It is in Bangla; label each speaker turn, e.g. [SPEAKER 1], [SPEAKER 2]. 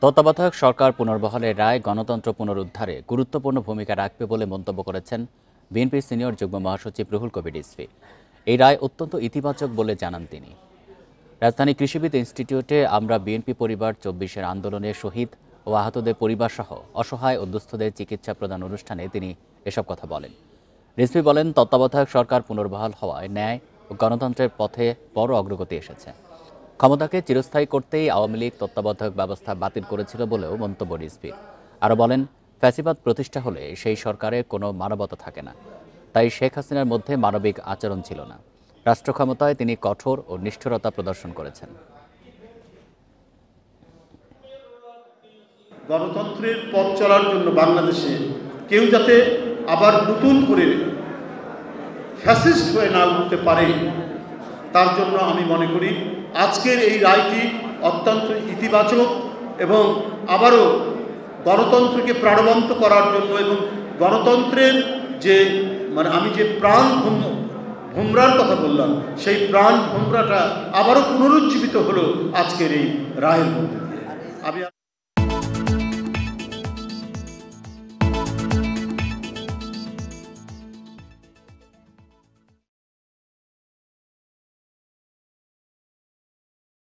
[SPEAKER 1] তত্ত্বাবধায়ক সরকার পুনর্বহালের রায় গণতন্ত্র পুনরুদ্ধারে গুরুত্বপূর্ণ ভূমিকা রাখবে বলে মন্তব্য করেছেন বিএনপির সিনিয়র যুগ্ম মহাসচিব রুহুল কবির রিজভী। এই রায় অত্যন্ত ইতিবাচক বলে জানান তিনি। রাজধানী কৃষিবিদ ইনস্টিটিউটে আমরা বিএনপি পরিবার ২৪-এর আন্দোলনে শহীদ ও আহতদের পরিবারসহ অসহায় ও দুস্থদের চিকিৎসা প্রদান অনুষ্ঠানে তিনি এসব কথা বলেন। রিজভী বলেন, তত্ত্বাবধায়ক সরকার পুনর্বহাল হওয়ায় ন্যায় ও গণতন্ত্রের পথে বড় অগ্রগতি এসেছে। ক্ষমতাকে চিরস্থায়ী করতেই আওয়ামী লীগ তত্ত্বাবধায়ক ব্যবস্থা বাতিল করেছিল বলেও মন্তব্য রিজভীর। আরও বলেন, ফ্যাসিবাদ প্রতিষ্ঠা হলে সেই সরকারে কোনো মানবতা থাকে না, তাই শেখ হাসিনার মধ্যে মানবিক আচরণ ছিল না। রাষ্ট্র ক্ষমতায় তিনি কঠোর ও নিষ্ঠুরতা প্রদর্শন করেছেন।
[SPEAKER 2] গণতন্ত্রের পথ চলার জন্য বাংলাদেশে কেউ যাতে আবার নতুন করে ফ্যাসিস্ট হয়ে না উঠতে পারে, তার জন্য আমি মনে করি আজকের এই রায়টি অত্যন্ত ইতিবাচক এবং আবারও গণতন্ত্রকে প্রাণবন্ত করার জন্য এবং গণতন্ত্রের যে আমি যে প্রাণ ভোমরার কথা বললাম, সেই প্রাণ ভোমরাটা আবারও পুনরুজ্জীবিত হলো আজকের এই রায়ের মধ্যে।